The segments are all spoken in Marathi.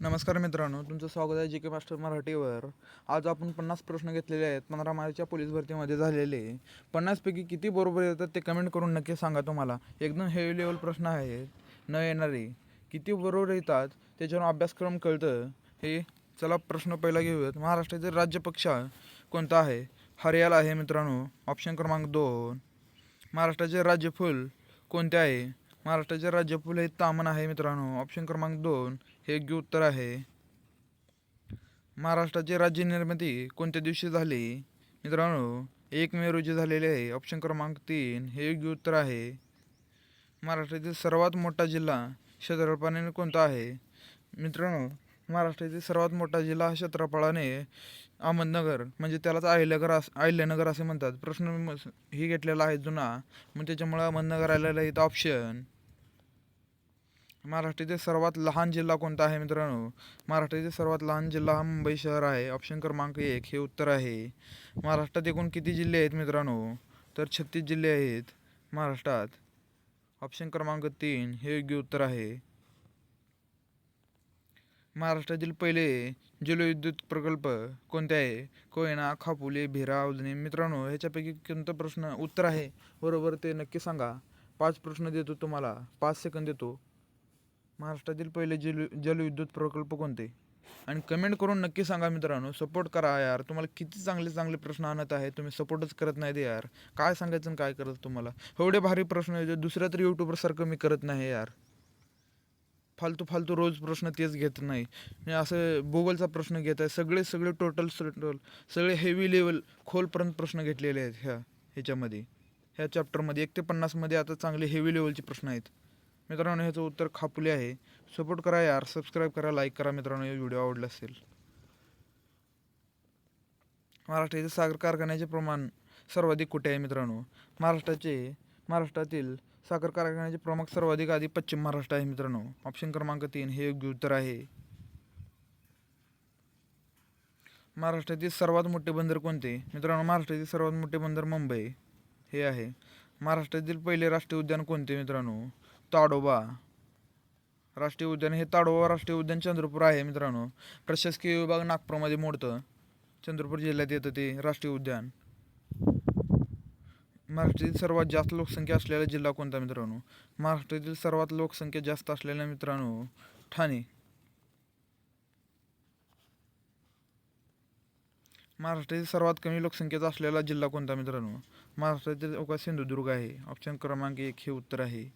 नमस्कार मित्रांनो, तुमचं स्वागत आहे जी के मास्टर मराठीवर. आज आपण 50 प्रश्न घेतलेले आहेत 15 मार्चच्या पोलीस भरतीमध्ये झालेले. 50पैकी किती बरोबर येतात ते कमेंट करून नक्की सांगा. तुम्हाला एकदम हेवी लेवल प्रश्न आहेत, न येणारे किती बरोबर येतात त्याच्यावर अभ्यासक्रम कळतं हे. चला प्रश्न पहिला घेऊयात. महाराष्ट्रातील राज्यपक्ष कोणता आहे? हरियाल आहे मित्रांनो, ऑप्शन क्रमांक 2. महाराष्ट्राचे राज्यफूल कोणते आहे? महाराष्ट्राचे राज्यफूल हे तामन आहे मित्रांनो, ऑप्शन क्रमांक 2 हे योग्य उत्तर आहे. महाराष्ट्राची राज्य निर्मिती कोणत्या दिवशी झाली? मित्रांनो 1 मे रोजी झालेली आहे, ऑप्शन क्रमांक 3 हे योग्य उत्तर आहे. महाराष्ट्रातील सर्वात मोठा जिल्हा क्षेत्रफळाने कोणता आहे? मित्रांनो महाराष्ट्रातील सर्वात मोठा जिल्हा क्षेत्रफळाने अहमदनगर, म्हणजे त्यालाच अहिल्यानगर असे म्हणतात. प्रश्न ही घेतलेला आहे जुना, मग त्याच्यामुळे अहमदनगर आलेला आहे इथं ऑप्शन. महाराष्ट्रातील सर्वात लहान जिल्हा कोणता आहे मित्रांनो? महाराष्ट्रातील सर्वात लहान जिल्हा हा मुंबई शहर आहे, ऑप्शन क्रमांक 1 हे उत्तर आहे. महाराष्ट्रात एकूण किती जिल्हे आहेत मित्रांनो? तर 36 जिल्हे आहेत महाराष्ट्रात, ऑप्शन क्रमांक 3 हे योग्य उत्तर आहे. महाराष्ट्रातील पहिले जलविद्युत प्रकल्प कोणते आहे? कोयना, खापुली, भिरा, उजनी. मित्रांनो ह्याच्यापैकी कोणतं प्रश्न उत्तर आहे बरोबर ते नक्की सांगा. 5 प्रश्न देतो तुम्हाला, 5 सेकंद देतो. महाराष्ट्रातील पहिले जलविद्युत प्रकल्प कोणते? आणि कमेंट करून नक्की सांगा मित्रांनो. सपोर्ट करा यार, तुम्हाला किती चांगले चांगले प्रश्न आणत आहे, तुम्ही सपोर्टच करत नाही यार. काय सांगायचं आणि काय करत तुम्हाला? एवढे भारी प्रश्न येते, दुसऱ्या तरी यूट्यूबरसारखं मी करत नाही यार. फालतू फालतू रोज प्रश्न तेच घेत नाही. असं भूगोलचा प्रश्न घेत आहे, सगळे टोटल सगळे हेवी लेवल खोलपर्यंत प्रश्न घेतलेले आहेत ह्या चॅप्टरमध्ये. 1 ते 50मध्ये आता चांगले हेवी लेवलचे प्रश्न आहेत मित्रांनो. ह्याचं उत्तर खापुले आहे. सपोर्ट करा यार, सबस्क्राईब करा, लाईक करा मित्रांनो, हे व्हिडिओ आवडला असेल. महाराष्ट्रातील साखर कारखान्याचे प्रमाण सर्वाधिक कुठे आहे मित्रांनो? महाराष्ट्रातील साखर कारखान्याचे प्रमुख सर्वाधिक आधी पश्चिम महाराष्ट्र आहे मित्रांनो, ऑप्शन क्रमांक 3 हे योग्य उत्तर आहे. महाराष्ट्रातील सर्वात मोठे बंदर कोणते? मित्रांनो महाराष्ट्रातील सर्वात मोठे बंदर मुंबई हे आहे. महाराष्ट्रातील पहिले राष्ट्रीय उद्यान कोणते मित्रांनो? ताडोबा राष्ट्रीय उद्यान. हे ताडोबा राष्ट्रीय उद्यान चंद्रपूर आहे मित्रांनो. प्रशासकीय विभाग नागपूरमध्ये मोडतं, चंद्रपूर जिल्ह्यात येतं ते राष्ट्रीय उद्यान. महाराष्ट्रातील सर्वात जास्त लोकसंख्या असलेला जिल्हा कोणता मित्रांनो? महाराष्ट्रातील सर्वात लोकसंख्या जास्त असलेला मित्रांनो ठाणे. महाराष्ट्रातील सर्वात कमी लोकसंख्येचा असलेला जिल्हा कोणता मित्रांनो? महाराष्ट्रातील सिंधुदुर्ग आहे, ऑप्शन क्रमांक 1 हे उत्तर आहे.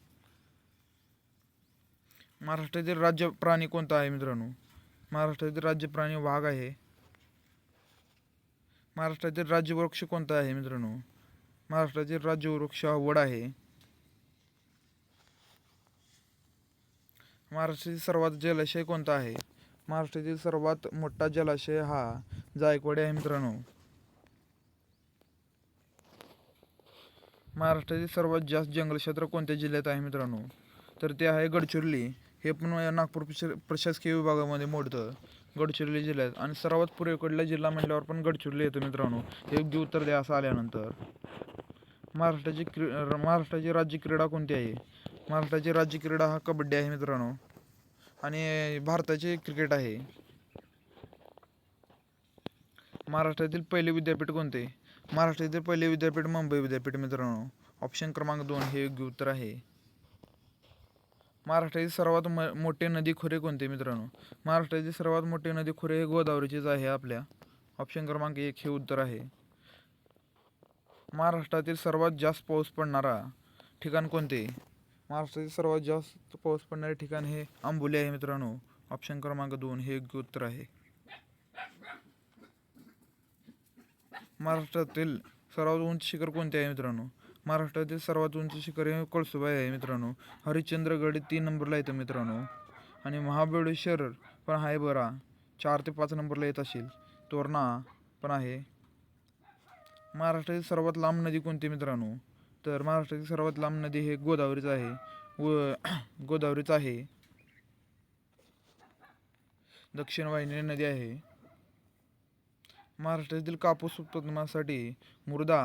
महाराष्ट्रातील राज्य प्राणी कोणता आहे मित्रांनो? महाराष्ट्रातील राज्य प्राणी वाघ आहे. महाराष्ट्रातील राज्यवृक्ष कोणता आहे मित्रांनो? महाराष्ट्रातील राज्यवृक्ष हा वड आहे. महाराष्ट्रातील सर्वात जलाशय कोणता आहे? महाराष्ट्रातील सर्वात मोठा जलाशय हा जायकवाडी आहे मित्रांनो. महाराष्ट्रातील सर्वात जास्त जंगलक्षेत्र कोणत्या जिल्ह्यात आहे मित्रांनो? तर ते आहे गडचिरोली. हे पण नागपूर प्रशासकीय विभागामध्ये मोडतं, गडचिरोली जिल्ह्यात. आणि सर्वात पूर्वेकडला जिल्हा म्हटल्यावर पण गडचिरोली येतं मित्रांनो. योग्य उत्तर द्या असं आल्यानंतर. महाराष्ट्राची राज्य क्रीडा कोणती आहे? महाराष्ट्राची राज्य क्रीडा हा कबड्डी आहे मित्रांनो. आणि भारताचे क्रिकेट आहे. महाराष्ट्रातील पहिले विद्यापीठ कोणते? महाराष्ट्रातील पहिले विद्यापीठ मुंबई विद्यापीठ मित्रांनो, ऑप्शन क्रमांक 2 हे योग्य उत्तर आहे. महाराष्ट्रातील सर्वात मोठे नदी खोरे कोणते मित्रांनो? महाराष्ट्रातील सर्वात मोठे नदी खोरे हे गोदावरीचेच आहे आपल्या, ऑप्शन क्रमांक 1 हे उत्तर आहे. महाराष्ट्रातील सर्वात जास्त पाऊस पडणारा ठिकाण कोणते? महाराष्ट्रातील सर्वात जास्त पाऊस पडणारे ठिकाण हे आंबोली आहे मित्रांनो, ऑप्शन क्रमांक 2 हे योग्य उत्तर आहे. महाराष्ट्रातील सर्वात उंच शिखर कोणते आहे मित्रांनो? महाराष्ट्रातील सर्वात उंच शिखर हे कळसुबाई आहे मित्रांनो. हरिश्चंद्रगड 3 नंबरला येतं मित्रांनो. आणि महाबळेश्वर पण आहे बरा, 4 ते 5 नंबरला येत असेल. तोरणा पण आहे. महाराष्ट्रातील सर्वात लांब नदी कोणती मित्रांनो? तर महाराष्ट्रातील सर्वात लांब नदी हे गोदावरीच आहे गोदावरीच आहे. दक्षिण वाहिनी नदी आहे. महाराष्ट्रातील कापूस उत्पादनासाठी मृदा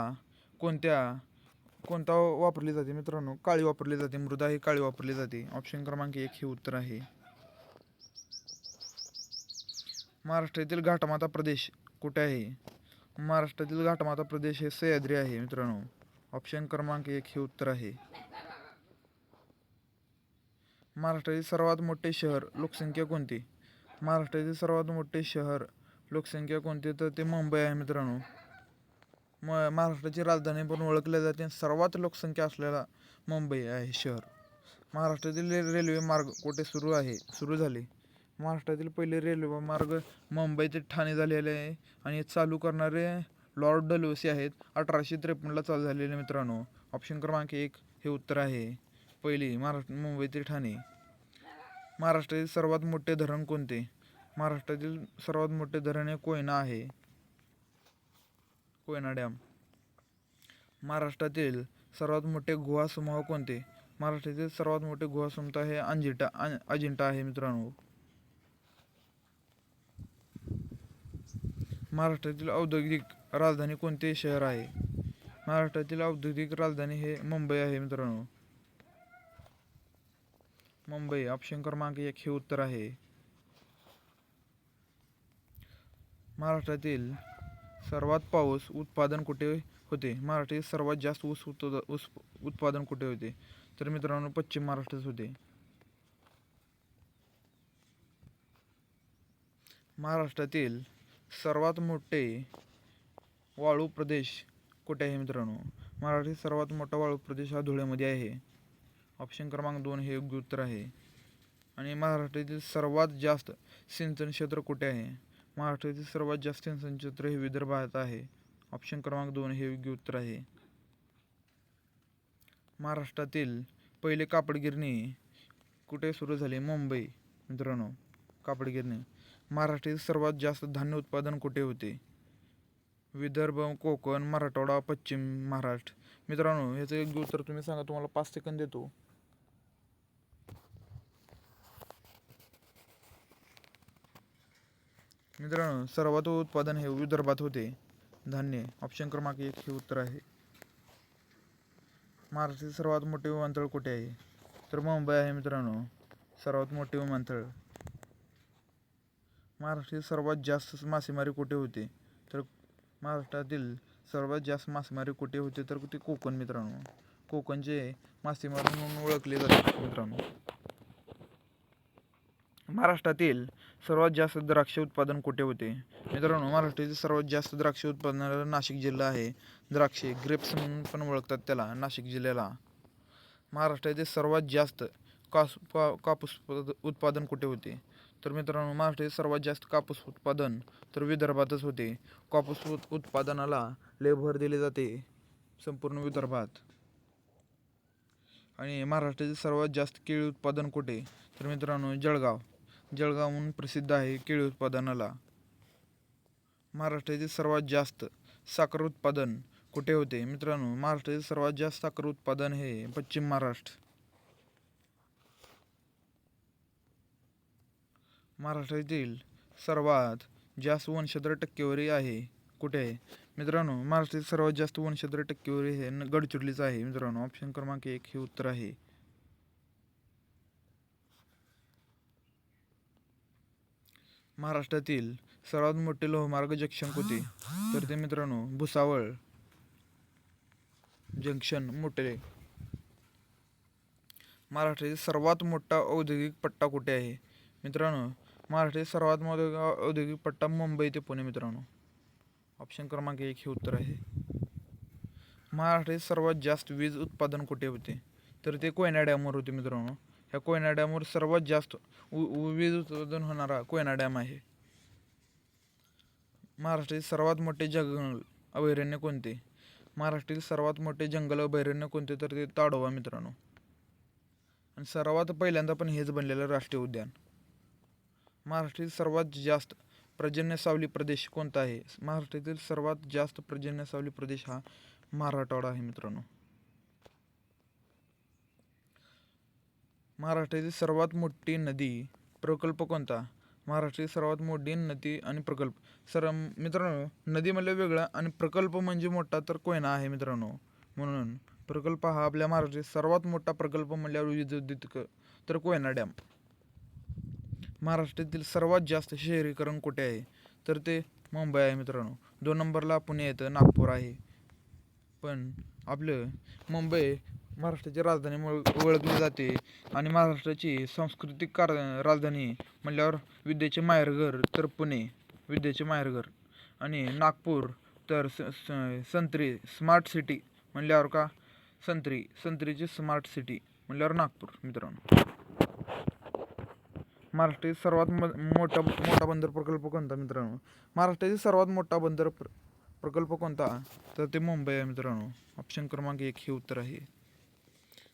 कोणता वापरली जाते मित्रांनो? काळी वापरली जाते. मृदा ही काळी वापरली जाते, ऑप्शन क्रमांक 1 हे उत्तर आहे. महाराष्ट्रातील घाटमाता प्रदेश कुठे आहे? महाराष्ट्रातील घाटमाता प्रदेश हे सह्याद्री आहे मित्रांनो. ऑप्शन क्रमांक 1 हे उत्तर आहे. महाराष्ट्रातील सर्वात मोठे शहर लोकसंख्या कोणती? महाराष्ट्रातील सर्वात मोठे शहर लोकसंख्या कोणती? तर ते मुंबई आहे मित्रांनो. महाराष्ट्राची राजधानी पण ओळखले जाते. सर्वात लोकसंख्या असलेला मुंबई आहे शहर. महाराष्ट्रातील रेल्वे मार्ग कुठे सुरू झाले? महाराष्ट्रातील पहिले रेल्वे मार्ग मुंबई ते ठाणे झालेले आहे आणि चालू करणारे लॉर्ड डलहौसी आहेत. 1853ला चालू झालेले मित्रांनो. ऑप्शन क्रमांक 1 हे उत्तर आहे. पहिली मुंबई ते ठाणे. महाराष्ट्रातील सर्वात मोठे धरण कोणते? महाराष्ट्रातील सर्वात मोठे धरण हे कोयना आहे. कोयना डॅम. महाराष्ट्रातील सर्वात मोठे गुहासमूह कोणते? महाराष्ट्रातील सर्वात मोठे गुहासमूह हे अजिंठा आहे मित्रांनो. महाराष्ट्रातील औद्योगिक राजधानी कोणते शहर आहे? महाराष्ट्रातील औद्योगिक राजधानी हे मुंबई आहे मित्रांनो. मुंबई. ऑप्शन क्रमांक 1 हे उत्तर आहे. महाराष्ट्रातील सर्वात पाऊस उत्पादन कुठे होते? महाराष्ट्रातील सर्वात जास्त ऊस उत्पादन कुठे होते? तर मित्रांनो पश्चिम महाराष्ट्रात होते. महाराष्ट्रातील सर्वात मोठे वाळू प्रदेश कुठे आहे मित्रांनो? महाराष्ट्रातील सर्वात मोठा वाळू प्रदेश हा धुळ्यामध्ये आहे. ऑप्शन क्रमांक 2 हे योग्य उत्तर आहे. आणि महाराष्ट्रातील सर्वात जास्त सिंचन क्षेत्र कुठे आहे? महाराष्ट्रातील सर्वात जास्त सिंचन क्षेत्र हे विदर्भात आहे. ऑप्शन क्रमांक 2 हे योग्य उत्तर आहे. महाराष्ट्रातील पहिले कापड गिरणी कुठे सुरू झाली? मुंबई मित्रांनो. कापड गिरणी. महाराष्ट्रातील सर्वात जास्त धान्य उत्पादन कुठे होते? विदर्भ, कोकण, मराठवाडा, पश्चिम महाराष्ट्र. मित्रांनो ह्याचं योग्य उत्तर तुम्ही सांगा. तुम्हाला 5 सेकंद देतो. मित्रांनो सर्वात उत्पादन हे विदर्भात होते धान्य. ऑप्शन क्रमांक 1 हे उत्तर आहे. महाराष्ट्रातील सर्वात मोठे विमानतळ कुठे आहे? तर मुंबई आहे मित्रांनो. सर्वात मोठे विमानतळ. महाराष्ट्रातील सर्वात जास्त मासेमारी कुठे होते? तर महाराष्ट्रातील सर्वात जास्त मासेमारी कुठे होते? तर ते कोकण मित्रांनो. कोकणचे मासेमारी म्हणून ओळखले जातात मित्रांनो. महाराष्ट्रातील सर्वात जास्त द्राक्ष उत्पादन कुठे होते? मित्रांनो महाराष्ट्रातील सर्वात जास्त द्राक्ष उत्पादनाला नाशिक जिल्हा आहे. द्राक्षे ग्रेप्स म्हणून पण ओळखतात त्याला नाशिक जिल्ह्याला. महाराष्ट्रातील सर्वात जास्त कापूस उत्पादन कुठे होते? तर मित्रांनो महाराष्ट्रातील सर्वात जास्त कापूस उत्पादन तर विदर्भातच होते. कापूस उत्पादनाला लय भर दिले जाते संपूर्ण विदर्भात. आणि महाराष्ट्रातील सर्वात जास्त केळी उत्पादन कुठे? तर मित्रांनो जळगाव. जळगाव म्हणून प्रसिद्ध आहे केळी उत्पादनाला. महाराष्ट्रातील सर्वात जास्त साखर उत्पादन कुठे होते? मित्रांनो महाराष्ट्रातील सर्वात जास्त साखर उत्पादन हे पश्चिम महाराष्ट्र. महाराष्ट्रातील सर्वात जास्त वनक्षेत्र टक्केवारी आहे कुठे आहे? मित्रांनो महाराष्ट्रातील सर्वात जास्त वनक्षेत्र टक्केवारी हे गडचिरोलीच आहे मित्रांनो. ऑप्शन क्रमांक 1 हे उत्तर आहे. महाराष्ट्रातील सर्वात मोठे लोहमार्ग जंक्शन कोणते? तर ते मित्रांनो भुसावळ जंक्शन मोठे. महाराष्ट्रातील सर्वात मोठा औद्योगिक पट्टा कुठे आहे? मित्रांनो महाराष्ट्रातील सर्वात मोठा औद्योगिक पट्टा मुंबई ते पुणे मित्रांनो. ऑप्शन क्रमांक 1 हे उत्तर आहे. महाराष्ट्रातील सर्वात जास्त वीज उत्पादन कुठे होते? तर ते कोयना डॅमवर होते मित्रांनो. ह्या कोयना डॅमवर सर्वात जास्त वीज उत्पादन होणारा कोयना डॅम आहे. महाराष्ट्रातील सर्वात मोठे जंगल अभयारण्य कोणते? महाराष्ट्रातील सर्वात मोठे जंगल अभयारण्य कोणते? तर ते ताडोबा मित्रांनो. आणि सर्वात पहिल्यांदा पण हेच बनलेलं राष्ट्रीय उद्यान. महाराष्ट्रातील सर्वात जास्त पर्जन्य सावली प्रदेश कोणता आहे? महाराष्ट्रातील सर्वात जास्त पर्जन्य सावली प्रदेश हा मराठवाडा आहे मित्रांनो. महाराष्ट्रातील सर्वात मोठी नदी प्रकल्प कोणता? महाराष्ट्रातील सर्वात मोठी नदी आणि प्रकल्प मित्रांनो नदी म्हणलं वेगळा आणि प्रकल्प म्हणजे मोठा तर कोयना आहे मित्रांनो. म्हणून प्रकल्प हा आपल्या महाराष्ट्रातील सर्वात मोठा प्रकल्प म्हणल्यावर वीज विद्युत तर कोयना डॅम. महाराष्ट्रातील सर्वात जास्त शहरीकरण कुठे आहे? तर ते मुंबई आहे मित्रांनो. 2 नंबरला पुणे येतं, नागपूर आहे. पण आपलं मुंबई महाराष्ट्राची राजधानी ओळखली जाते आणि महाराष्ट्राची सांस्कृतिक राजधानी म्हटल्यावर विद्येचे माहेरघर तर पुणे विद्येचे माहेरघर आणि नागपूर तर संत्री स्मार्ट सिटी म्हटल्यावर का संत्रीची स्मार्ट सिटी म्हटल्यावर नागपूर मित्रांनो. महाराष्ट्रातील सर्वात मोठा मोठा बंदर प्रकल्प कोणता मित्रांनो? महाराष्ट्रातील सर्वात मोठा प्रकल्प कोणता? तर ते मुंबई आहे मित्रांनो. ऑप्शन क्रमांक 1 हे उत्तर आहे.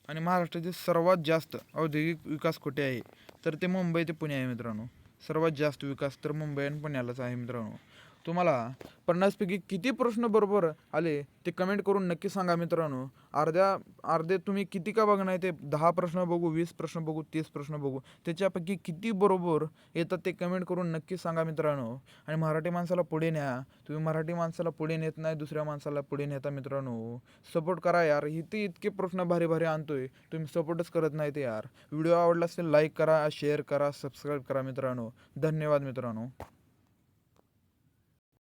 आणि महाराष्ट्रातील सर्वात जास्त औद्योगिक विकास कुठे आहे? तर ते मुंबई ते पुणे आहे मित्रांनो. सर्वात जास्त विकास तर मुंबई आणि पुण्यालाच आहे मित्रांनो. तुम्हाला 50पैकी किती प्रश्न बरोबर आले ते कमेंट करून नक्की सांगा मित्रांनो. अर्धे तुम्ही किती का बघणार ते 10 प्रश्न बघू, 20 प्रश्न बघू, 30 प्रश्न बघू, त्याच्यापैकी किती बरोबर येतात ते कमेंट करून नक्की सांगा मित्रांनो. आणि मराठी माणसाला पुढे न्या. तुम्ही मराठी माणसाला पुढे नेत नाही, दुसऱ्या माणसाला पुढे नेता मित्रांनो. सपोर्ट करा यार. इतके प्रश्न भारी भारी आणतोय, तुम्ही सपोर्टच करत नाही ते यार. व्हिडिओ आवडला असेल लाईक करा, शेअर करा, सबस्क्राईब करा मित्रांनो. धन्यवाद मित्रांनो.